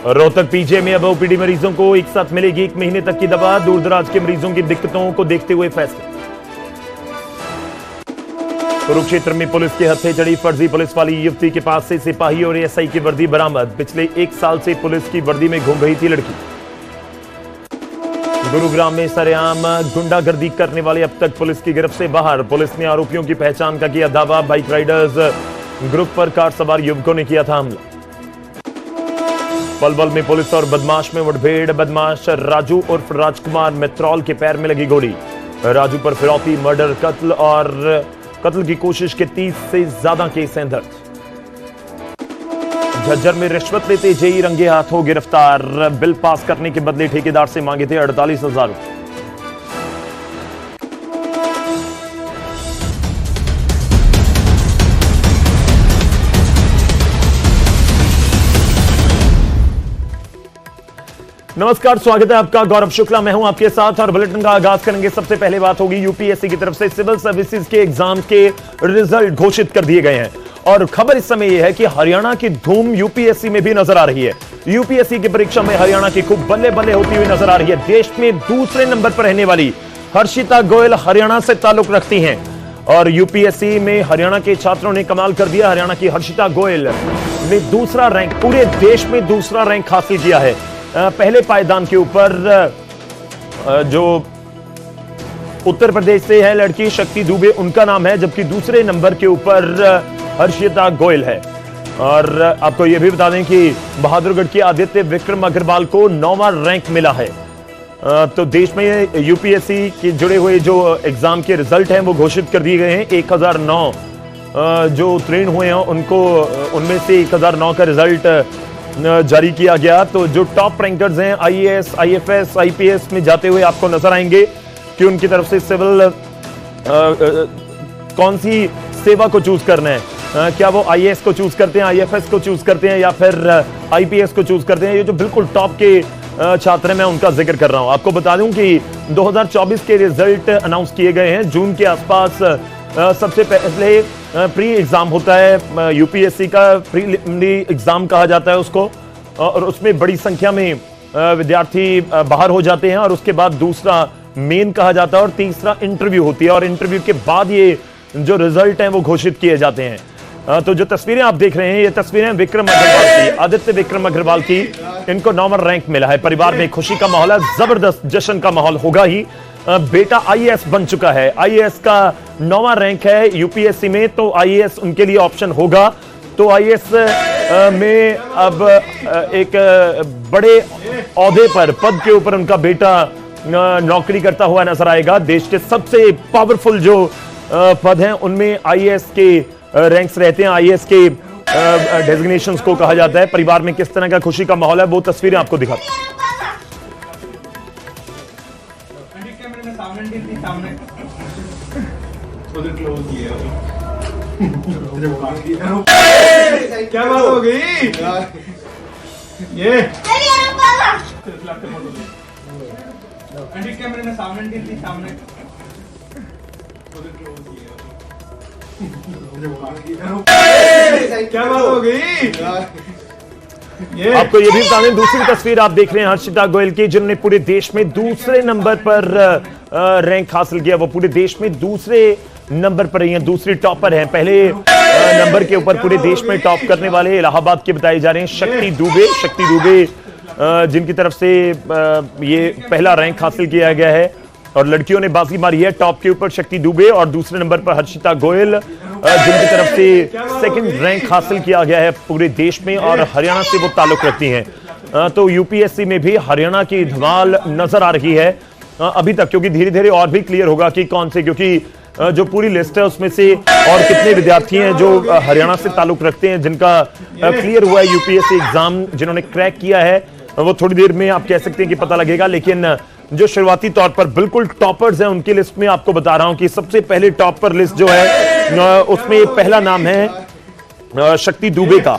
Rohtak PGI में अब OPD मरीजों को एक साथ मिलेगी 1 महीने तक की दवा। दूर दराज के मरीजों की दिक्कतों को देखते हुए फैसले। कुरुक्षेत्र में पुलिस के हत्थे चढ़ी फर्जी पुलिस वाली युवती के पास से सिपाही और एएसआई की वर्दी बरामद। पिछले 1 साल से पुलिस की वर्दी में घूम रही थी लड़की। गुरुग्राम में सरेआम गुंडागर्दी करने वाले अब तक पुलिस की गिरफ्त से बाहर। पुलिस ने आरोपियों की पहचान का किया दावा। बाइक राइडर्स ग्रुप पर कार सवार युवकों ने किया था हमला। पलवल में पुलिस और बदमाश में मुठभेड़। बदमाश राजू उर्फ राजकुमार मित्रोल के पैर में लगी गोली। राजू पर फिरौती, मर्डर, कत्ल की कोशिश के 30 से ज्यादा केस हैं दर्ज। झज्जर में रिश्वत लेते जेई रंगे हाथों गिरफ्तार। बिल पास करने के बदले ठेकेदार से मांगे थे 48,000 रुपए। नमस्कार, स्वागत है आपका। गौरव शुक्ला मैं हूं आपके साथ और बुलेटिन का आगाज करेंगे। सबसे पहले बात होगी यूपीएससी की तरफ से सिविल सर्विसेज के एग्जाम के रिजल्ट घोषित कर दिए गए हैं और खबर इस समय यह है कि हरियाणा की धूम यूपीएससी में भी नजर आ रही है। यूपीएससी की परीक्षा में हरियाणा की खूब बल्ले बल्ले होती हुई नजर आ रही है। देश में दूसरे नंबर पर रहने वाली हर्षिता गोयल हरियाणा से ताल्लुक रखती हैं और यूपीएससी में हरियाणा के छात्रों ने कमाल कर दिया। हरियाणा की हर्षिता गोयल ने दूसरा रैंक, पूरे देश में दूसरा रैंक हासिल किया है। पहले पायदान के ऊपर जो उत्तर प्रदेश से है लड़की शक्ति दुबे, उनका नाम है, जबकि दूसरे नंबर के ऊपर हर्षिता गोयल है। और आपको यह भी बता दें कि बहादुरगढ़ के आदित्य विक्रम अग्रवाल को 9वां रैंक मिला है। तो देश में यूपीएससी के जुड़े हुए जो एग्जाम के रिजल्ट हैं वो घोषित कर दिए गए हैं। 1009 जो उत्तीर्ण हुए हैं उनको, उनमें से 1009 का रिजल्ट जारी किया गया। तो जो टॉप रैंकर्स हैं आईएएस, आईएफएस, आईपीएस में जाते हुए आपको नजर आएंगे कि उनकी तरफ से सिविल कौन सी सेवा को चूज करना है। क्या वो आईएएस को चूज करते हैं, आईएफएस को चूज करते हैं या फिर आईपीएस को चूज करते हैं। ये जो बिल्कुल टॉप के छात्र हैं मैं उनका जिक्र कर रहा हूं। आपको बता दूं कि 2024 के रिजल्ट अनाउंस किए गए हैं। जून के आसपास सबसे पहले प्री एग्जाम होता है यूपीएससी का, प्रीलिमिनरी एग्जाम कहा जाता है उसको, और उसमें बड़ी संख्या में विद्यार्थी बाहर हो जाते हैं और उसके बाद दूसरा मेन कहा जाता है और तीसरा इंटरव्यू होती है और इंटरव्यू के बाद ये जो रिजल्ट हैं वो घोषित किए जाते हैं। तो जो तस्वीरें आप देख रहे हैं ये तस्वीरें विक्रम अग्रवाल की, आदित्य विक्रम अग्रवाल की। इनको 9वां रैंक मिला है। परिवार में खुशी का माहौल है, जबरदस्त जश्न का माहौल होगा ही। बेटा आईएएस बन चुका है। आईएएस का 9वां रैंक है यूपीएससी में, तो आईएएस उनके लिए ऑप्शन होगा। तो आईएएस में अब एक बड़े ओहदे पर, पद के ऊपर उनका बेटा नौकरी करता हुआ नजर आएगा। देश के सबसे पावरफुल जो पद हैं उनमें आईएएस के रैंक्स रहते हैं, आईएएस के डेजिग्नेशंस को कहा जाता है। परिवार में किस तरह का खुशी का माहौल है वो तस्वीरें आपको दिखाते हैं। क्या बात हो गई? ये कैमरे में सामने क्या बात हो गई? आपको ये भी बता दें, दूसरी तस्वीर आप देख रहे हैं हर्षिता गोयल की, जिन्होंने पूरे देश में दूसरे नंबर पर रैंक हासिल किया। वो पूरे देश में दूसरे नंबर पर रही हैं, दूसरी टॉपर हैं। पहले नंबर के ऊपर पूरे देश में टॉप करने वाले इलाहाबाद के बताए जा रहे हैं शक्ति दुबे, जिनकी तरफ से ये पहला रैंक हासिल किया गया है और लड़कियों ने बाजी मारी है। टॉप के ऊपर शक्ति दुबे और दूसरे नंबर पर हर्षिता गोयल, जिनकी तरफ से सेकंड रैंक हासिल किया गया है पूरे देश में और हरियाणा से वो ताल्लुक रखती हैं। तो यूपीएससी में भी हरियाणा की धमाल नजर आ रही है अभी तक, क्योंकि धीरे धीरे और भी क्लियर होगा कि कौन से, क्योंकि जो पूरी लिस्ट है उसमें से और कितने विद्यार्थी हैं जो हरियाणा से ताल्लुक रखते हैं, जिनका क्लियर हुआ है यूपीएससी एग्जाम, जिन्होंने क्रैक किया है। वो थोड़ी देर में आप कह सकते हैं कि पता लगेगा। लेकिन जो शुरुआती तौर पर बिल्कुल टॉपर्स हैं उनकी लिस्ट में आपको बता रहा हूं कि सबसे पहले टॉपर लिस्ट जो है उसमें पहला नाम है शक्ति दुबे का।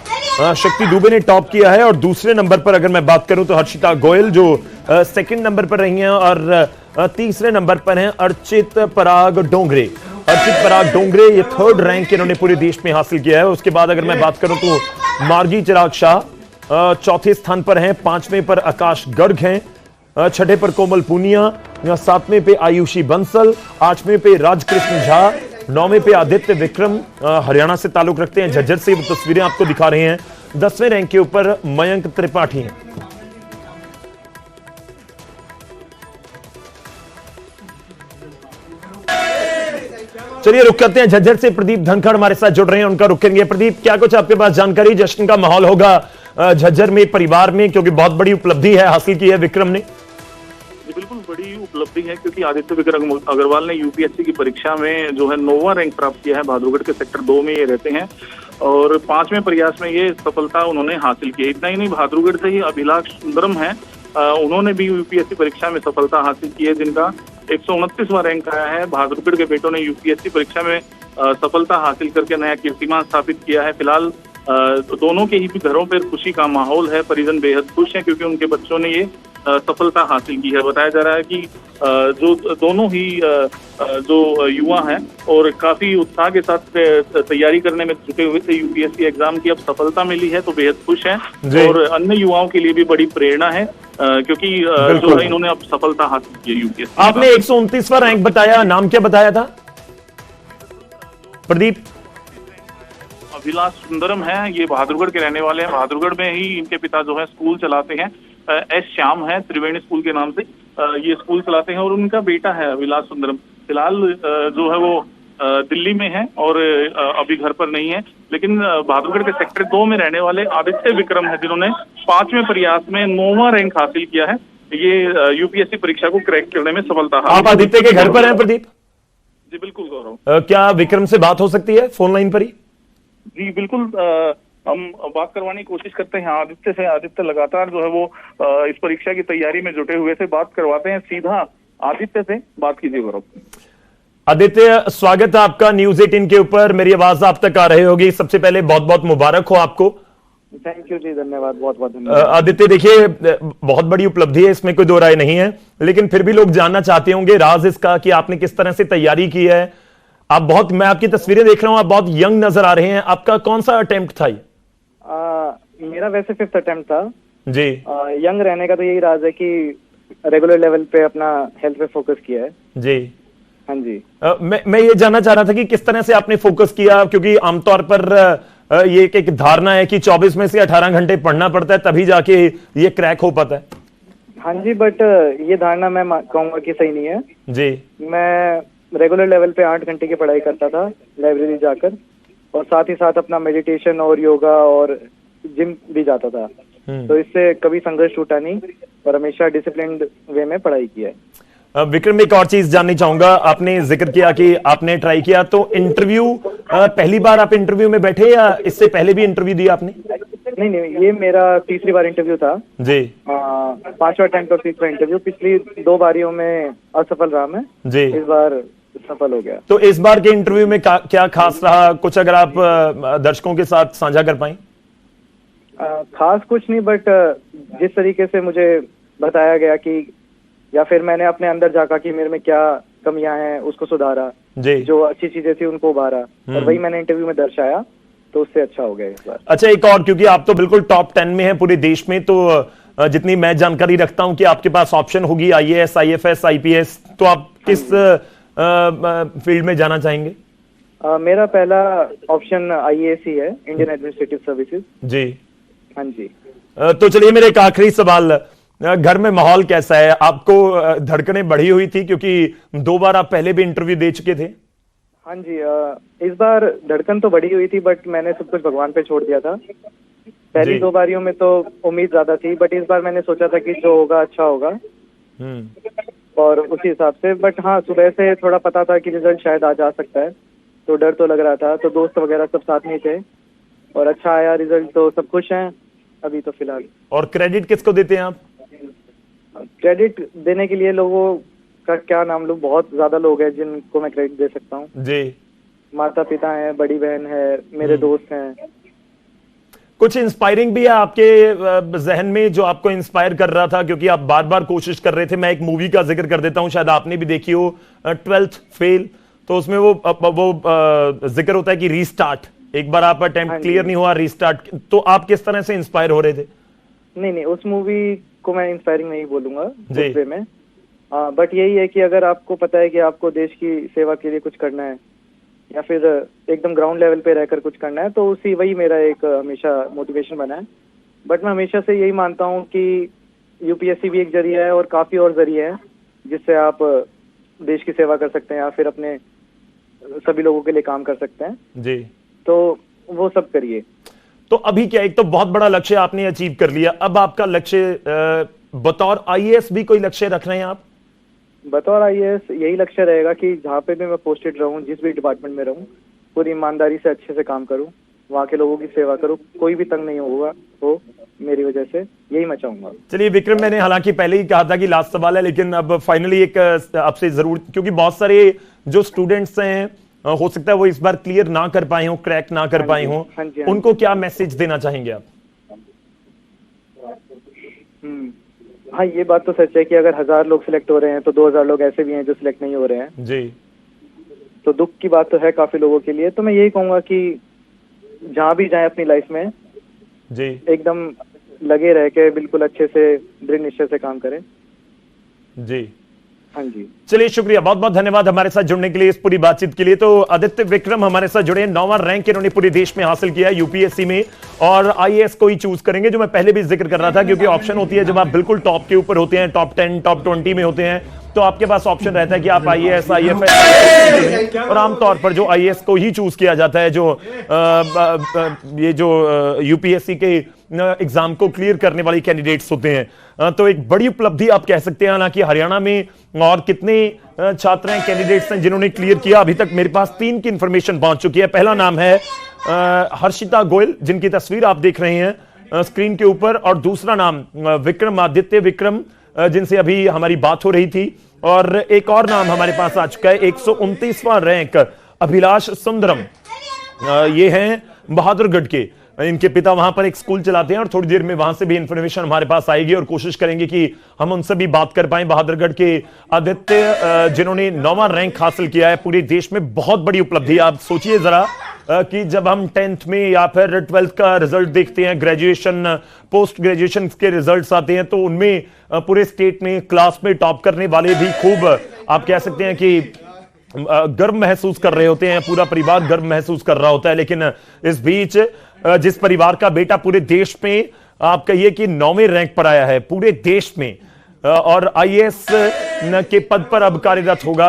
शक्ति दुबे ने टॉप किया है और दूसरे नंबर पर अगर मैं बात करूं तो हर्षिता गोयल जो सेकंड नंबर पर रही हैं और तीसरे नंबर पर हैं अर्चित पराग डोंगरे। अर्पित पराग डोंगरे, ये थर्ड रैंक इन्होंने पूरे देश में हासिल किया है। उसके बाद अगर मैं बात करूं तो मार्गी चिराग शाह चौथे स्थान पर हैं, पांचवें पर आकाश गर्ग हैं, छठे पर कोमल पूनिया, सातवें पे आयुषी बंसल, आठवें पे राजकृष्ण झा, नौवें पे आदित्य विक्रम हरियाणा से ताल्लुक रखते हैं, झज्जर से। वो तस्वीरें आपको दिखा रहे हैं। 10वें रैंक के ऊपर मयंक त्रिपाठी हैं। चलिए रुक करते हैं, झज्जर से प्रदीप धनखड़ हमारे साथ जुड़ रहे हैं, उनका रुक करेंगे। प्रदीप, क्या कुछ आपके पास जानकारी, जश्न का माहौल होगा झज्जर में परिवार में, क्योंकि बहुत बड़ी उपलब्धि है हासिल की है विक्रम ने? बिल्कुल बड़ी उपलब्धि है, क्योंकि आदित्य विक्रम अग्रवाल ने यूपीएससी की परीक्षा में जो है 9वां रैंक प्राप्त किया है। बहादुरगढ़ के सेक्टर 2 में ये रहते हैं और 5वें प्रयास में ये सफलता उन्होंने हासिल की है। इतना ही नहीं, बहादुरगढ़ से ही अभिलाष सुंदरम है, उन्होंने भी यूपीएससी परीक्षा में सफलता हासिल की है, जिनका 129वां रैंक आया है। बहादुरगढ़ के बेटों ने यूपीएससी परीक्षा में सफलता हासिल करके नया कीर्तिमान स्थापित किया है। फिलहाल दोनों के ही भी घरों पर खुशी का माहौल है, परिजन बेहद खुश हैं क्योंकि उनके बच्चों ने ये सफलता हासिल की है। बताया जा रहा है कि जो दोनों ही जो युवा हैं और काफी उत्साह के साथ तैयारी करने में जुटे हुए थे यूपीएससी एग्जाम की, अब सफलता मिली है तो बेहद खुश हैं और अन्य युवाओं के लिए भी बड़ी प्रेरणा है, क्योंकि जो है इन्होंने अब सफलता हासिल की है यूपीएससी। आपने 129वां रैंक बताया, नाम क्या बताया था प्रदीप? अभिलाष सुंदरम है, ये बहादुरगढ़ के रहने वाले हैं। बहादुरगढ़ में ही इनके पिता जो है स्कूल चलाते हैं, एस श्याम है, त्रिवेणी स्कूल के नाम से ये स्कूल चलाते हैं और उनका बेटा है अभिलाष सुंदरम। फिलहाल जो है वो दिल्ली में है और अभी घर पर नहीं है, लेकिन बहादुरगढ़ के सेक्टर 2 में रहने वाले आदित्य विक्रम है, जिन्होंने 5वें प्रयास में 9वां रैंक हासिल किया है। ये यूपीएससी परीक्षा को क्रैक करने में सफलता हासिल। आप आदित्य के घर पर हैं प्रदीप? जी बिल्कुल गौरव। क्या विक्रम से बात हो सकती है फोन लाइन पर ही? जी बिल्कुल, हम बात करवाने की कोशिश करते हैं आदित्य से। आदित्य लगातार जो है वो इस परीक्षा की तैयारी में जुटे हुए थे, बात करवाते हैं सीधा आदित्य से। बात कीजिए गौरव। आदित्य, स्वागत है आपका न्यूज 18 के ऊपर। मेरी आवाज आप तक आ रही होगी। सबसे पहले बहुत बहुत मुबारक हो आपको। थैंक यू जी, धन्यवाद, बहुत बहुत धन्यवाद। आदित्य, देखिए बहुत बड़ी उपलब्धि है, इसमें कोई दो राय नहीं है, लेकिन फिर भी लोग जानना चाहते होंगे राज इसका कि आपने किस तरह से तैयारी की है। आप बहुत, मैं आपकी तस्वीरें देख रहा हूं, आप बहुत यंग नजर आ रहे हैं। आपका कौन सा अटेम्प्ट था ये? मेरा वैसे 5th अटेम्प्ट था जी। यंग रहने का तो यही राज है कि रेगुलर लेवल पे अपना हेल्थ पे फोकस किया है जी। हाँ जी। मैं ये जानना चाह रहा था कि किस तरह से आपने फोकस किया, क्योंकि आमतौर पर ये एक धारणा है कि 24 में से 18 घंटे पढ़ना पड़ता है तभी जाके ये क्रैक हो पाता है। हाँ जी, बट ये धारणा मैं कहूँगा कि सही नहीं है जी। मैं रेगुलर लेवल पे 8 घंटे की पढ़ाई करता था लाइब्रेरी जाकर, और साथ ही साथ अपना मेडिटेशन और योगा और जिम भी जाता था, तो इससे कभी संघर्ष टूटा नहीं और हमेशा डिसिप्लिन्ड वे में पढ़ाई की है। विक्रम, एक और चीज जाननी चाहूंगा। आपने जिक्र किया कि आपने ट्राई किया, तो इंटरव्यू पहली बार आप इंटरव्यू में बैठे या इससे पहले भी इंटरव्यू दिया आपने? नहीं, ये मेरा तीसरी बार इंटरव्यू था जी। 5वां अटेम्प्ट और तीसरा इंटरव्यू। पिछली 2 बारियों में असफल रहा मैं जी, इस बार सफल हो गया। तो इस बार के इंटरव्यू में क्या खास रहा, कुछ अगर आप दर्शकों के साथ साझा कर पाएं? खास कुछ नहीं, बट जिस तरीके से मुझे बताया गया कि, या फिर मैंने अपने अंदर झांका कि मेरे में क्या कमियां हैं उसको सुधारा जी, जो अच्छी चीजें थी उनको उभारा, और वही मैंने इंटरव्यू में दर्शाया, तो उससे अच्छा हो गया इस बार। अच्छा, एक और, क्योंकि आप तो बिल्कुल टॉप 10 में हैं पूरे देश में, तो जितनी मैं जानकारी रखता हूं कि आपके पास ऑप्शन होगी आईएएस, आईएफएस, आईपीएस, तो आप किस फील्ड में जाना चाहेंगे? मेरा पहला ऑप्शन आईएएस ही है, इंडियन एडमिनिस्ट्रेटिव सर्विसेज जी। हाँ जी। तो चलिए, मेरा एक आखिरी सवाल, घर में माहौल कैसा है? आपको धड़कनें बढ़ी हुई थी क्योंकि 2 बार आप पहले भी इंटरव्यू दे चुके थे? हाँ जी, इस बार धड़कन तो बढ़ी हुई थी, बट मैंने सब कुछ भगवान पे छोड़ दिया था। पहली 2 बारियों में तो उम्मीद ज्यादा थी, बट इस बार मैंने सोचा था कि जो होगा अच्छा होगा, और उसी हिसाब से। बट हाँ, सुबह से थोड़ा पता था कि रिजल्ट शायद आ जा सकता है, तो डर तो लग रहा था, तो दोस्त वगैरह सब साथ में थे और अच्छा आया रिजल्ट, तो सब खुश हैं अभी तो फिलहाल। और क्रेडिट किसको देते हैं आप? क्रेडिट देने के लिए लोगों का क्या नाम लूं, बहुत ज्यादा लोग हैं जिनको मैं क्रेडिट दे सकता हूँ जी। माता पिता हैं, बड़ी बहन है, मेरे दोस्त हैं। कुछ इंस्पायरिंग भी है आपके जहन में जो आपको इंस्पायर कर रहा था, क्योंकि आप बार बार कोशिश कर रहे थे? मैं एक मूवी का जिक्र कर देता हूं, शायद आपने भी देखी हो, 12th फेल। तो उसमें वो जिक्र होता है कि रीस्टार्ट, एक बार आप अटेम्प्ट क्लियर नहीं हुआ, रीस्टार्ट। तो आप किस तरह से इंस्पायर हो रहे थे? नहीं, उस मूवी को मैं इंस्पायरिंग नहीं बोलूंगा जी। उस वे में। बट यही है कि अगर आपको पता है कि आपको देश की सेवा के लिए कुछ करना है या फिर एकदम ग्राउंड लेवल पे रहकर कुछ करना है, तो वही मेरा एक हमेशा मोटिवेशन बना है। बट मैं हमेशा से यही मानता हूँ कि यूपीएससी भी एक जरिया है और काफी और जरिए हैं जिससे आप देश की सेवा कर सकते हैं या फिर अपने सभी लोगों के लिए काम कर सकते हैं जी। तो वो सब करिए। तो अभी क्या, एक तो बहुत बड़ा लक्ष्य आपने अचीव कर लिया, अब आपका लक्ष्य बतौर आईएएस भी कोई लक्ष्य रख रहे हैं आप? बतौर आईएएस यही लक्ष्य रहेगा कि जहाँ पे भी मैं पोस्टेड रहूँ, जिस भी डिपार्टमेंट में रहूँ, पूरी ईमानदारी से अच्छे से काम करूँ, वहाँ के लोगों की सेवा करूँ, कोई भी तंग नहीं होगा हो मेरी वजह से, यही मैं चाहूंगा। चलिए विक्रम, मैंने हालांकि पहले ही कहा था कि लास्ट सवाल है, लेकिन अब फाइनली एक आपसे जरूर, क्योंकि बहुत सारे जो स्टूडेंट्स हैं हो सकता है वो इस बार क्लियर ना कर पाए हो, क्रैक ना कर पाए हो, उनको क्या मैसेज देना चाहेंगे आप? हाँ, ये बात तो सच है कि अगर 1000 लोग सिलेक्ट हो रहे हैं तो 2000 लोग ऐसे भी हैं जो सिलेक्ट नहीं हो रहे हैं जी। तो दुख की बात तो है काफी लोगों के लिए। तो मैं यही कहूंगा कि जहाँ भी जाएं अपनी लाइफ में जी एकदम लगे रह के बिल्कुल अच्छे से दृढ़ निश्चय से काम करें। जी हाँ जी, चलिए शुक्रिया, बहुत बहुत धन्यवाद हमारे साथ जुड़ने के लिए, इस पूरी बातचीत के लिए। तो आदित्य विक्रम हमारे साथ जुड़े, 9वां रैंक इन्होंने पूरे देश में हासिल किया है यूपीएससी में, और आईएएस को ही चूज करेंगे, जो मैं पहले भी जिक्र कर रहा था, क्योंकि ऑप्शन होती है जब आप बिल्कुल टॉप के ऊपर होते हैं, टॉप 10 टॉप 20 में होते हैं, तो आपके पास ऑप्शन रहता है कि आप आईएएस आईएफएस, और आमतौर पर जो आईएएस को ही चूज किया जाता है, जो ये जो यूपीएससी के एग्जाम को क्लियर करने वाले कैंडिडेट्स होते हैं। तो एक बड़ी उपलब्धि आप कह सकते हैं। हालांकि हरियाणा में और कितने छात्र हैं, कैंडिडेट्स हैं जिन्होंने क्लियर किया, अभी तक मेरे पास 3 की इंफॉर्मेशन पहुंच चुकी है। पहला नाम है हर्षिता गोयल, जिनकी तस्वीर आप देख रहे हैं स्क्रीन के ऊपर, और दूसरा नाम विक्रमादित्य विक्रम, जिनसे अभी हमारी बात हो रही थी, और एक और नाम हमारे पास आ चुका है 129वां रैंक अभिलाष सुंदरम, ये हैं बहादुरगढ़ के, इनके पिता वहां पर एक स्कूल चलाते हैं, और थोड़ी देर में वहां से भी इंफॉर्मेशन हमारे पास आएगी और कोशिश करेंगे कि हम उनसे भी बात कर पाएं। बहादुरगढ़ के आदित्य जिन्होंने 9वां रैंक हासिल किया है, पूरे देश में बहुत बड़ी उपलब्धि। आप सोचिए जरा कि जब हम 10th में या फिर 12th का रिजल्ट देखते हैं, ग्रेजुएशन पोस्ट ग्रेजुएशन के रिजल्ट्स आते हैं, तो उनमें पूरे स्टेट में क्लास में टॉप करने वाले भी खूब, आप कह सकते हैं कि गर्व महसूस कर रहे होते हैं, पूरा परिवार गर्व महसूस कर रहा होता है। लेकिन इस बीच जिस परिवार का बेटा पूरे देश में आप कहिए कि 9वें रैंक पर आया है पूरे देश में, और आईएएस के पद पर अब कार्यरत होगा,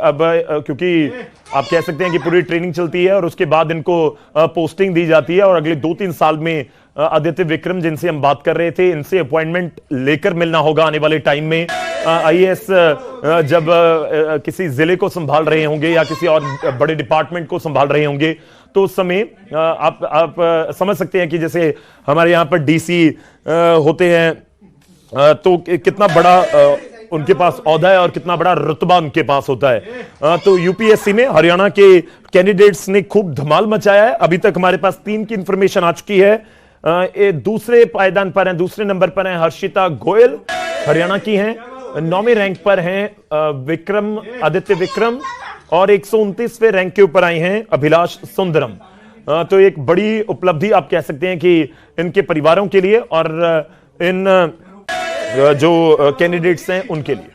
अब क्योंकि आप कह सकते हैं कि पूरी ट्रेनिंग चलती है और उसके बाद इनको पोस्टिंग दी जाती है, और अगले 2-3 साल में आदित्य विक्रम जिनसे हम बात कर रहे थे, इनसे अपॉइंटमेंट लेकर मिलना होगा आने वाले टाइम में। आईएएस जब किसी जिले को संभाल रहे होंगे या किसी और बड़े डिपार्टमेंट को संभाल रहे होंगे, तो उस समय आप समझ सकते हैं कि जैसे हमारे यहाँ पर डीसी होते हैं, तो कितना बड़ा उनके पास औहदा है और कितना बड़ा रुतबा उनके पास होता है। तो यूपीएससी में हरियाणा के कैंडिडेट्स ने खूब धमाल मचाया है। अभी तक हमारे पास 3 की इंफॉर्मेशन आ चुकी है। दूसरे पायदान पर हैं, दूसरे नंबर पर हैं हर्षिता गोयल, हरियाणा की हैं। 9वें रैंक पर हैं आदित्य विक्रम, और 129वें रैंक के ऊपर आई हैं अभिलाष सुंदरम। तो एक बड़ी उपलब्धि आप कह सकते हैं कि इनके परिवारों के लिए और इन जो कैंडिडेट्स हैं उनके लिए।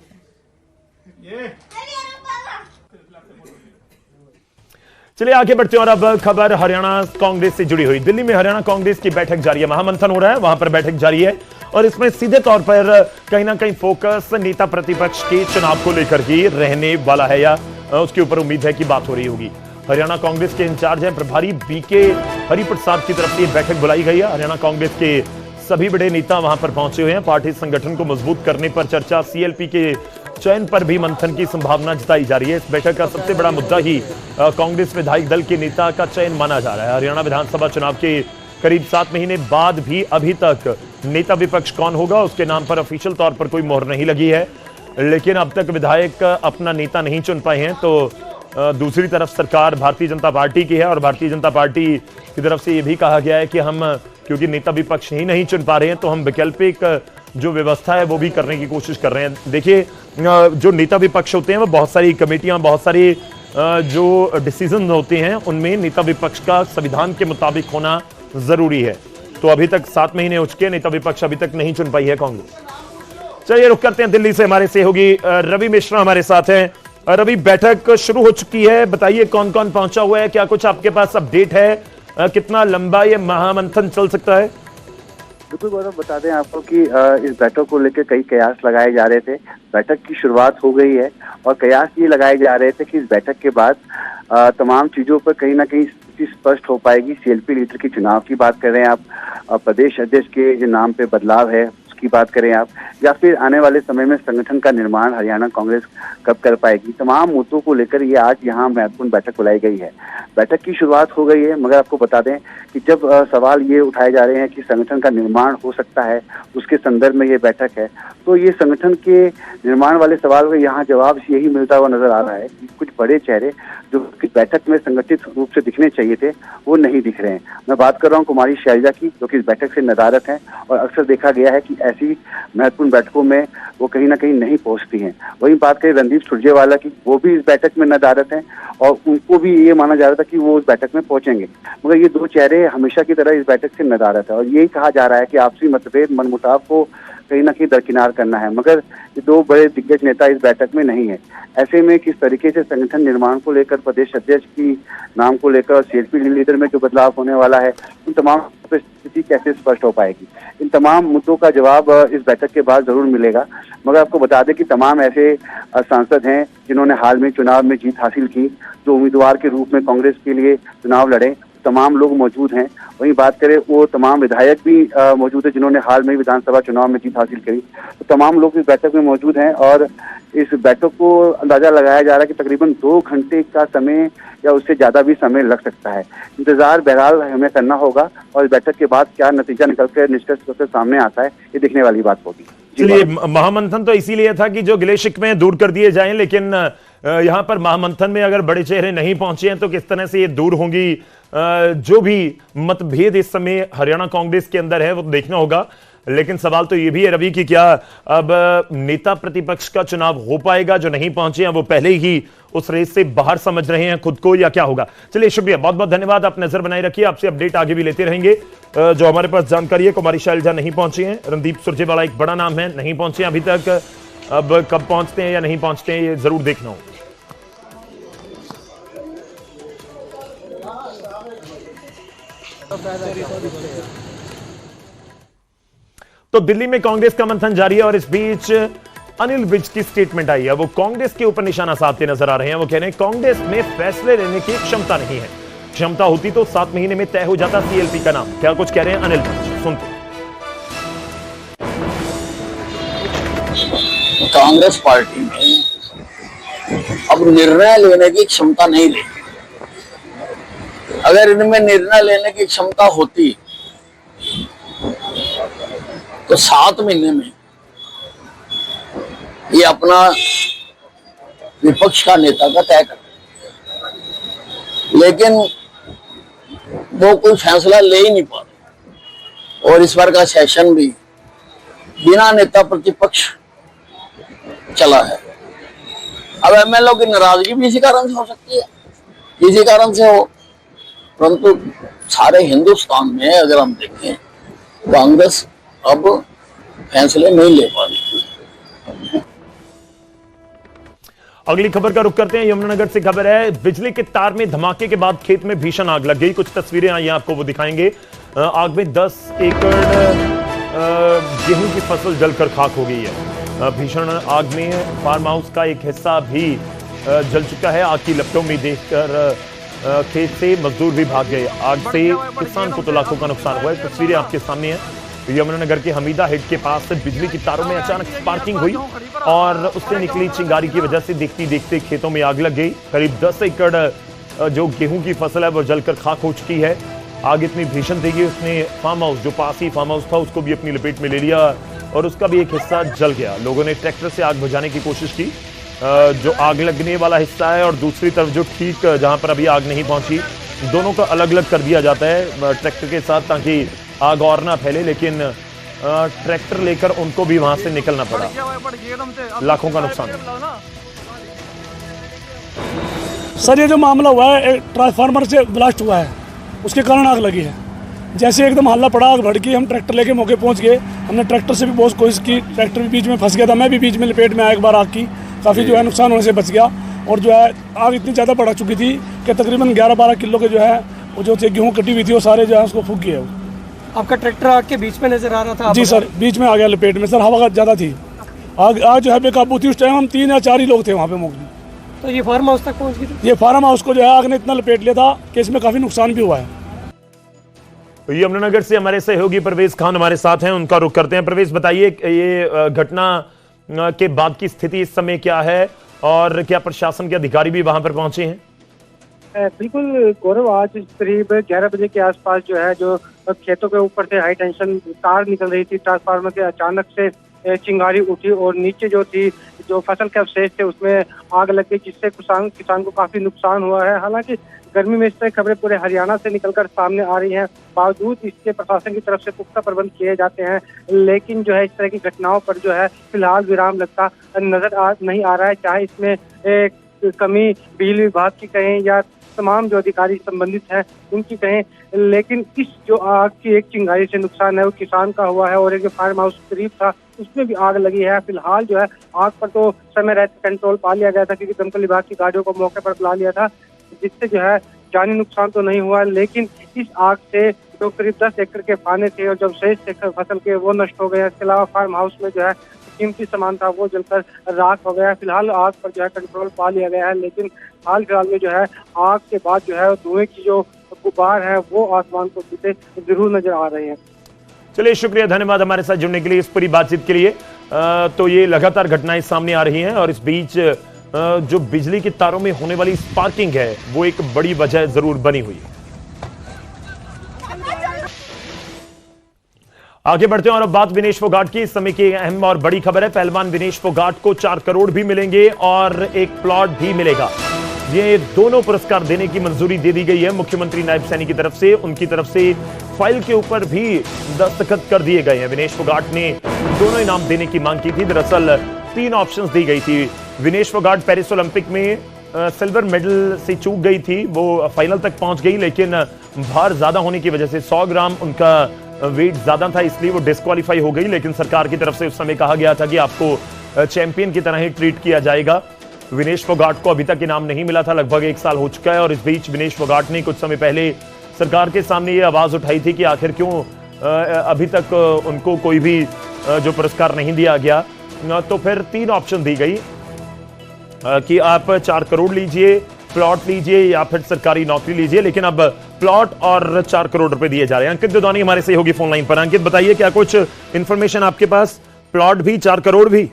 चलिए आगे बढ़ते हैं, और अब खबर हरियाणा कांग्रेस से जुड़ी हुई। दिल्ली में हरियाणा कांग्रेस की बैठक जारी है, महामंथन हो रहा है, वहां पर बैठक जारी है, और इसमें सीधे तौर पर कहीं ना कहीं फोकस नेता प्रतिपक्ष के चुनाव को लेकर ही रहने वाला है, या उसके ऊपर उम्मीद है कि बात हो रही होगी। हरियाणा कांग्रेस के इंचार्ज हैं प्रभारी बीके हरिप्रसाद की तरफ से बैठक बुलाई गई है। हरियाणा कांग्रेस के सभी बड़े नेता वहां पर पहुंचे हुए हैं। पार्टी संगठन को मजबूत करने पर चर्चा, सीएलपी के चयन पर भी मंथन की संभावना जताई जा रही है। इस बैठक का सबसे बड़ा मुद्दा ही कांग्रेस विधायक दल के नेता का चयन माना जा रहा है। हरियाणा विधानसभा चुनाव के करीब 7 महीने बाद भी अभी तक नेता विपक्ष कौन होगा उसके नाम पर ऑफिशियल तौर पर कोई मोहर नहीं लगी है, लेकिन अब तक विधायक अपना नेता नहीं चुन पाए हैं। तो दूसरी तरफ सरकार भारतीय जनता पार्टी की है, और भारतीय जनता पार्टी की तरफ से यह भी कहा गया है कि हम क्योंकि नेता विपक्ष ही नहीं चुन पा रहे हैं, तो हम वैकल्पिक जो व्यवस्था है वो भी करने की कोशिश कर रहे हैं। देखिए, जो नेता विपक्ष होते हैं वो बहुत सारी कमेटियां, बहुत सारी जो डिसीजन होते हैं उनमें नेता विपक्ष का संविधान के मुताबिक होना जरूरी है। तो अभी तक 7 महीने हो चुके, नेता विपक्ष अभी तक नहीं चुन पाई है कांग्रेस। चलिए रुक करते हैं दिल्ली से, हमारे सहयोगी रवि मिश्रा हमारे साथ हैं। रवि, बैठक शुरू हो चुकी है, बताइए कौन कौन पहुंचा हुआ है, क्या कुछ आपके पास अपडेट है, कितना लंबा ये महामंथन चल सकता है? बिल्कुल गौरव, बता दें आपको कि इस बैठक को लेकर कई कयास लगाए जा रहे थे। बैठक की शुरुआत हो गई है और कयास ये लगाए जा रहे थे कि इस बैठक के बाद तमाम चीजों पर कहीं ना कहीं स्थिति स्पष्ट हो पाएगी। सीएलपी लीडर के चुनाव की बात कर रहे हैं आप, प्रदेश अध्यक्ष के जो नाम पे बदलाव है की बात करें आप, या फिर आने वाले समय में संगठन का निर्माण हरियाणा कांग्रेस कब कर पाएगी, तमाम मुद्दों को लेकर ये आज यहाँ महत्वपूर्ण बैठक बुलाई गई है। बैठक की शुरुआत हो गई है, मगर आपको बता दें कि जब सवाल ये उठाए जा रहे हैं कि संगठन का निर्माण हो सकता है, उसके संदर्भ में ये बैठक है, तो ये संगठन के निर्माण वाले सवाल में यहाँ जवाब यही मिलता हुआ नजर आ रहा है कि कुछ बड़े चेहरे जो बैठक में संगठित रूप से दिखने चाहिए थे वो नहीं दिख रहे हैं। मैं बात कर रहा हूँ कुमारी शैलजा की, जो कि इस बैठक से नदारत हैं और अक्सर देखा गया है कि ऐसी महत्वपूर्ण बैठकों में वो कहीं ना कहीं नहीं पहुंचती हैं। वहीं बात करें रणदीप सुरजेवाला की, वो भी इस बैठक में नदारत हैं और उनको भी ये माना जा रहा था कि वो उस बैठक में पहुंचेंगे, मगर ये दो चेहरे हमेशा की तरह इस बैठक से नदारत है और यही कहा जा रहा है कि आपसी मतभेद मनमुटाव को कहीं ना कहीं दरकिनार करना है, मगर ये दो बड़े दिग्गज नेता इस बैठक में नहीं है। ऐसे में किस तरीके से संगठन निर्माण को लेकर, प्रदेश अध्यक्ष की नाम को लेकर और सीएलपी लीडर में जो बदलाव होने वाला है, उन तमाम स्थिति कैसे स्पष्ट हो पाएगी, इन तमाम मुद्दों का जवाब इस बैठक के बाद जरूर मिलेगा। मगर आपको बता दें कि तमाम ऐसे सांसद हैं जिन्होंने हाल में चुनाव में जीत हासिल की, जो उम्मीदवार के रूप में कांग्रेस के लिए चुनाव लड़े, तमाम लोग मौजूद हैं। वहीं बात करें वो तमाम विधायक भी मौजूद है जिन्होंने हाल में विधानसभा चुनाव में जीत हासिल करी, तो तमाम लोग इस बैठक में मौजूद हैं और इस बैठक को अंदाजा लगाया जा रहा है कि तकरीबन 2 घंटे का समय या उससे ज्यादा भी समय लग सकता है। इंतजार बहरहाल हमें करना होगा और इस बैठक के बाद क्या नतीजा निकलकर निष्कर्ष सामने आता है, ये देखने वाली बात होगी। चलिए, महामंथन तो इसीलिए था कि जो गिले शिकवे दूर कर दिए जाएं, लेकिन यहाँ पर महामंथन में अगर बड़े चेहरे नहीं पहुंचे हैं तो किस तरह से ये दूर होंगी? जो भी मतभेद इस समय हरियाणा कांग्रेस के अंदर है वो देखना होगा। लेकिन सवाल तो ये भी है रवि कि क्या अब नेता प्रतिपक्ष का चुनाव हो पाएगा? जो नहीं पहुंचे हैं वो पहले ही उस रेस से बाहर समझ रहे हैं खुद को, या क्या होगा? चलिए, शुक्रिया, बहुत बहुत धन्यवाद, आप नजर बनाए रखिए, आपसे अपडेट आगे भी लेते रहेंगे। जो हमारे पास जानकारी है, कुमारी शैलजा नहीं पहुंची है, रणदीप सुरजेवाला एक बड़ा नाम है, नहीं पहुंचे अभी तक। अब कब पहुंचते हैं या नहीं पहुंचते हैं ये जरूर देखना होगा। तो दिल्ली में कांग्रेस का मंथन जारी है और इस बीच अनिल विज की स्टेटमेंट आई है। वो कांग्रेस के ऊपर निशाना साधते नजर आ रहे हैं। वो कह रहे हैं कांग्रेस में फैसले लेने की क्षमता नहीं है, क्षमता होती तो 7 महीने में तय हो जाता सीएलपी का नाम। क्या कुछ कह रहे हैं अनिल विज, सुनते। कांग्रेस पार्टी में अब निर्णय लेने की क्षमता नहीं रही। अगर इनमें निर्णय लेने की क्षमता होती तो 7 महीने में ये अपना विपक्ष का नेता का तय कर, लेकिन वो कोई फैसला ले ही नहीं पा रहे और इस बार का सेशन भी बिना नेता प्रतिपक्ष चला है। अब एमएलए की नाराजगी भी इसी कारण से हो सकती है, इसी कारण से हो, परंतु सारे हिंदुस्तान में अगर हम देखें कांग्रेस अब फैसले नहीं ले पा रही। अगली खबर का रुख करते हैं, यमुनानगर से खबर है, बिजली के तार में धमाके के बाद खेत में भीषण आग लग गई। कुछ तस्वीरें आई हैं, आपको वो दिखाएंगे। आग में 10 एकड़ गेहूं की फसल जलकर खाक हो गई है। भीषण आग में फार्म हाउस का एक हिस्सा भी जल चुका है। आग की लपटों में देखकर खेत से मजदूर भी भाग गए। आग से किसान को तो लाखों का नुकसान हुआ है। तस्वीरें आपके सामने हैं। यमुनानगर के हमीदा हेड के पास से बिजली की तारों में अचानक स्पार्किंग हुई और उससे निकली चिंगारी की वजह से देखते देखते खेतों में आग लग गई। करीब 10 एकड़ जो गेहूं की फसल है वो जलकर खाक हो चुकी है। आग इतनी भीषण थी कि उसने फार्म हाउस, जो पास ही फार्म हाउस था, उसको भी अपनी लपेट में ले लिया और उसका भी एक हिस्सा जल गया। लोगों ने ट्रैक्टर से आग बुझाने की कोशिश की। जो आग लगने वाला हिस्सा है और दूसरी तरफ जो ठीक जहां पर अभी आग नहीं पहुंची, दोनों को अलग अलग कर दिया जाता है ट्रैक्टर के साथ, ताकि आग और ना फैले। लेकिन ट्रैक्टर लेकर उनको भी वहां से निकलना पड़ा, लाखों का नुकसान। सर ये जो मामला हुआ है, एक ट्रांसफार्मर से ब्लास्ट हुआ है, उसके कारण आग लगी है। जैसे एकदम हल्ला पड़ा, आग भड़की, हम ट्रैक्टर लेके मौके पहुंच गए। हमने ट्रैक्टर से भी बहुत कोशिश की, ट्रैक्टर भी बीच में फंस गया था, मैं भी बीच में लपेट में आया एक बार आग की, काफ़ी जो है नुकसान होने से बच गया। और जो है आग इतनी ज़्यादा बढ़ चुकी थी कि तकरीबन 11-12 किलो के जो है वो जो गेहूँ कटी हुई थी वो सारे जो है उसको फूक गए। आपका ट्रैक्टर आग के बीच में नजर आ रहा था? जी सर, बीच में आ गया लपेट में सर, हवा ज़्यादा थी, आग जो है बेकाबू थी। उस टाइम हम 3 या 4 ही लोग थे वहाँ पे मौके। तो ये फार्म हाउस तक पहुँच गई थी? ये फार्म हाउस को जो है आग ने इतना लपेट लिया था कि इसमें काफ़ी नुकसान भी हुआ है। तो यमुनानगर से हमारे सहयोगी परवेज खान हमारे साथ हैं, उनका रुख करते हैं। परवेज, बताइए ये घटना के बाद की स्थिति इस समय क्या है और क्या प्रशासन के अधिकारी भी वहां पर पहुंचे हैं? बिल्कुल गौरव, आज करीब 11 बजे के आसपास जो है जो खेतों के ऊपर से हाई टेंशन तार निकल रही थी ट्रांसफार्मर के, अचानक से चिंगारी उठी और नीचे जो थी जो फसल के अवशेष थे उसमें आग लग गई, जिससे किसान को काफी नुकसान हुआ है। हालांकि गर्मी में इस तरह खबरें पूरे हरियाणा से निकलकर सामने आ रही हैं, बावजूद इसके प्रशासन की तरफ से पुख्ता प्रबंध किए जाते हैं, लेकिन जो है इस तरह की घटनाओं पर जो है फिलहाल विराम लगता नजर नहीं आ रहा है। चाहे इसमें कमी बिजली विभाग की कहें या तमाम जो अधिकारी संबंधित हैं उनकी कहें, लेकिन इस जो आग की एक चिंगारी से नुकसान है वो किसान का हुआ है। और एक जो फार्म हाउस करीब था उसमें भी आग लगी है। फिलहाल जो है आग पर तो समय रहते कंट्रोल पा लिया गया था, क्योंकि दमकल विभाग की गाड़ियों को मौके पर बुला लिया था, जिससे जो है जानी नुकसान तो नहीं हुआ। लेकिन इस आग से जो करीब 10 एकड़ के पाने थे और जब शेष फसल के वो नष्ट हो गए। इसके अलावा फार्म हाउस में जो है कीमती सामान था वो जलकर राख हो गया। फिलहाल आग पर जो है कंट्रोल पा लिया गया है, लेकिन हाल फिलहाल में जो है आग के बाद जो है धुएं की जो गुबार है वो आसमान को छूते जरूर नजर आ रहे हैं। चलिए, शुक्रिया, धन्यवाद हमारे साथ जुड़ने के लिए, इस पूरी बातचीत के लिए। तो ये लगातार घटनाएं सामने आ रही हैं और इस बीच जो बिजली के तारों में होने वाली स्पार्किंग है वो एक बड़ी वजह जरूर बनी हुई है। आगे बढ़ते हैं और अब बात विनेश फोगाट की। इस समय की अहम और बड़ी खबर है, पहलवान विनेश फोगाट को 4 करोड़ भी मिलेंगे और एक प्लॉट भी मिलेगा। ये दोनों पुरस्कार देने की मंजूरी दे दी गई है मुख्यमंत्री नायब सैनी की तरफ से। उनकी तरफ से फाइल के ऊपर भी दस्तखत कर दिए गए हैं। विनेश फोगाट ने दोनों इनाम देने की मांग की थी। दरअसल 3 ऑप्शंस दी गई थी। विनेश फोगाट पेरिस ओलंपिक में सिल्वर मेडल से चूक गई थी, वो फाइनल तक पहुंच गई, लेकिन भार ज्यादा होने की वजह से 100 ग्राम उनका वेट ज्यादा था, इसलिए वो डिस्क्वालीफाई हो गई। लेकिन सरकार की तरफ से उस समय कहा गया था कि आपको चैंपियन की तरह ही ट्रीट किया जाएगा। विनेश फोगाट को अभी तक इनाम नहीं मिला था, लगभग 1 साल हो चुका है। और इस बीच विनेश फोगाट ने कुछ समय पहले सरकार के सामने ये आवाज उठाई थी कि आखिर क्यों अभी तक उनको कोई भी जो पुरस्कार नहीं दिया गया। तो फिर 3 ऑप्शन दी गई कि आप 4 करोड़ लीजिए, प्लॉट लीजिए या फिर सरकारी नौकरी लीजिए। लेकिन अब प्लॉट और 4 करोड़ रुपए दिए जा रहे हैं। अंकित दुदानी हमारे सहयोगी फोन लाइन पर। अंकित, बताइए क्या कुछ इंफॉर्मेशन आपके पास, प्लॉट भी 4 करोड़ भी?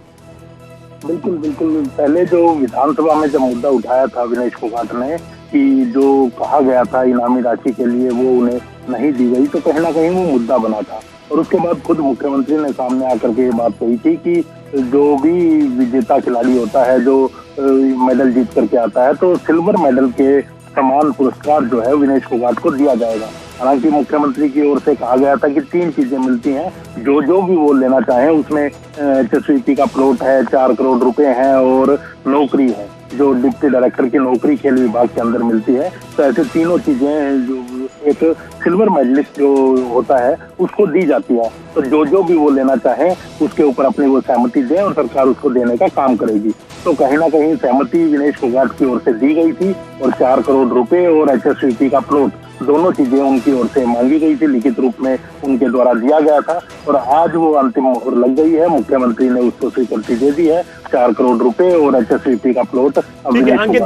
बिल्कुल बिल्कुल, पहले जो विधानसभा में जब मुद्दा उठाया था विनेश फोगाट ने कि जो कहा गया था इनामी राशि के लिए वो उन्हें नहीं दी गई, तो कहीं ना कहीं वो मुद्दा बना था। और उसके बाद खुद मुख्यमंत्री ने सामने आकर के ये बात कही थी कि जो भी विजेता खिलाड़ी होता है, जो मेडल जीत करके आता है, तो सिल्वर मेडल के समान पुरस्कार जो है विनेश फोगाट को दिया जाएगा। हालांकि मुख्यमंत्री की ओर से कहा गया था कि 3 चीजें मिलती हैं, जो भी वो लेना चाहें उसमें एचएसवीपी का प्लॉट है, 4 करोड़ रुपए हैं और नौकरी है, जो डिप्टी डायरेक्टर की नौकरी खेल विभाग के अंदर मिलती है। तो ऐसे तीनों चीजें जो एक सिल्वर मेडलिस्ट जो होता है उसको दी जाती है। तो जो भी वो लेना चाहे उसके ऊपर अपनी वो सहमति दे और सरकार उसको देने का काम करेगी। तो कहीं ना कहीं सहमति विनेश फोगाट की ओर से दी गई थी और 4 करोड़ रुपए और एचएसवीपी का प्लॉट, दोनों चीजें उनकी ओर से मांगी गई थी, लिखित रूप में उनके द्वारा दिया गया था। और आज वो अंतिम मोहर लग गई है, मुख्यमंत्री ने उसको स्वीकृति दे दी है। 4 करोड़ रुपए और एचएसवीपी का प्लॉट। अंकित,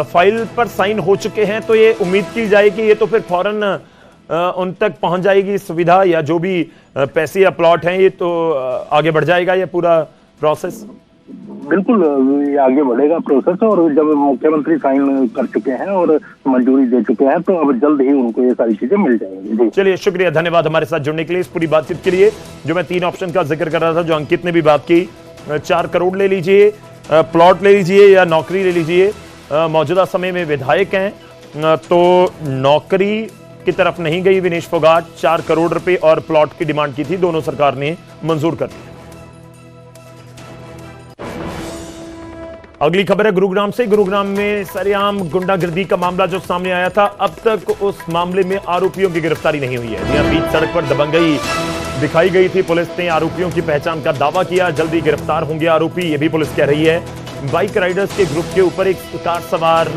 फाइल पर साइन हो चुके हैं, तो ये उम्मीद की जाए कि ये तो फिर फौरन उन तक पहुंच जाएगी सुविधा, या जो भी पैसे या प्लॉट हैं ये तो आगे बढ़ जाएगा ये पूरा प्रोसेस? बिल्कुल, ये आगे बढ़ेगा प्रोसेस। और जब मुख्यमंत्री साइन कर चुके हैं और मंजूरी दे चुके हैं, तो अब जल्द ही उनको ये सारी चीजें मिल जाएंगी। चलिए, शुक्रिया, धन्यवाद हमारे साथ जुड़ने के लिए, इस पूरी बातचीत के लिए। जो मैं 3 ऑप्शन का जिक्र कर रहा था, जो अंकित ने भी बात की, 4 करोड़ ले लीजिए, प्लॉट ले लीजिए या नौकरी ले लीजिए। मौजूदा समय में विधायक हैं, तो नौकरी की तरफ नहीं गई विनेश फोगाट। 4 करोड़ रुपए और प्लॉट की डिमांड की थी, दोनों सरकार ने मंजूर कर दी। अगली खबर है गुरुग्राम से। गुरुग्राम में सरेआम गुंडागर्दी का मामला जो सामने आया था, अब तक उस मामले में आरोपियों की गिरफ्तारी नहीं हुई है। यहाँ बीच सड़क पर दबंगई दिखाई गई थी। पुलिस ने आरोपियों की पहचान का दावा किया, जल्दी गिरफ्तार होंगे आरोपी, ये भी पुलिस कह रही है। बाइक राइडर्स के ग्रुप के ऊपर एक कार सवार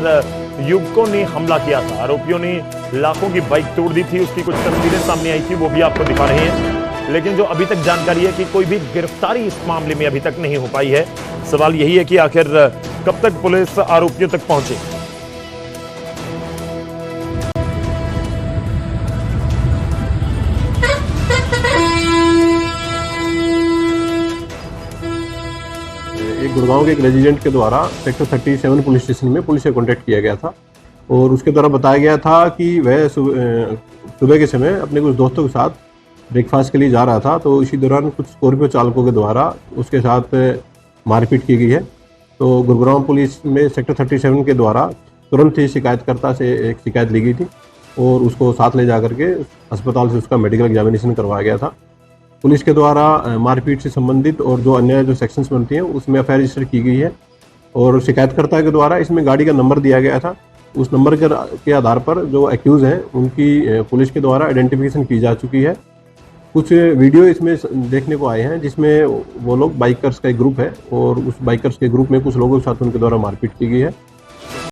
युवकों ने हमला किया था। आरोपियों ने लाखों की बाइक तोड़ दी थी, उसकी कुछ तस्वीरें सामने आई थी, वो भी आपको दिखा रहे हैं। लेकिन जो अभी तक जानकारी है कि कोई भी गिरफ्तारी इस मामले में अभी तक नहीं हो पाई है। सवाल यही है कि आखिर कब तक पुलिस आरोपियों तक पहुंचे। एक गुड़गांव के एक रेजिडेंट के द्वारा सेक्टर 37 पुलिस स्टेशन में पुलिस से कांटेक्ट किया गया था और उसके द्वारा बताया गया था कि वह सुबह के समय अपने कुछ दोस्तों के साथ ब्रेकफास्ट के लिए जा रहा था। तो इसी दौरान कुछ स्कॉर्पियो चालकों के द्वारा उसके साथ मारपीट की गई है। तो गुरुग्राम पुलिस में सेक्टर 37 के द्वारा तुरंत ही शिकायतकर्ता से एक शिकायत ली गई थी और उसको साथ ले जा करके अस्पताल से उसका मेडिकल एग्जामिनेशन करवाया गया था। पुलिस के द्वारा मारपीट से संबंधित और जो अन्य जो सेक्शंस बनती हैं उसमें एफआईआर रजिस्टर की गई है और शिकायतकर्ता के द्वारा इसमें गाड़ी का नंबर दिया गया था। उस नंबर के आधार पर जो एक्यूज हैं उनकी पुलिस के द्वारा आइडेंटिफिकेशन की जा चुकी है। कुछ वीडियो इसमें देखने को आए हैं जिसमें वो लोग बाइकर्स का एक ग्रुप है और उस बाइकर्स के ग्रुप में कुछ लोगों के साथ उनके द्वारा मारपीट की गई है।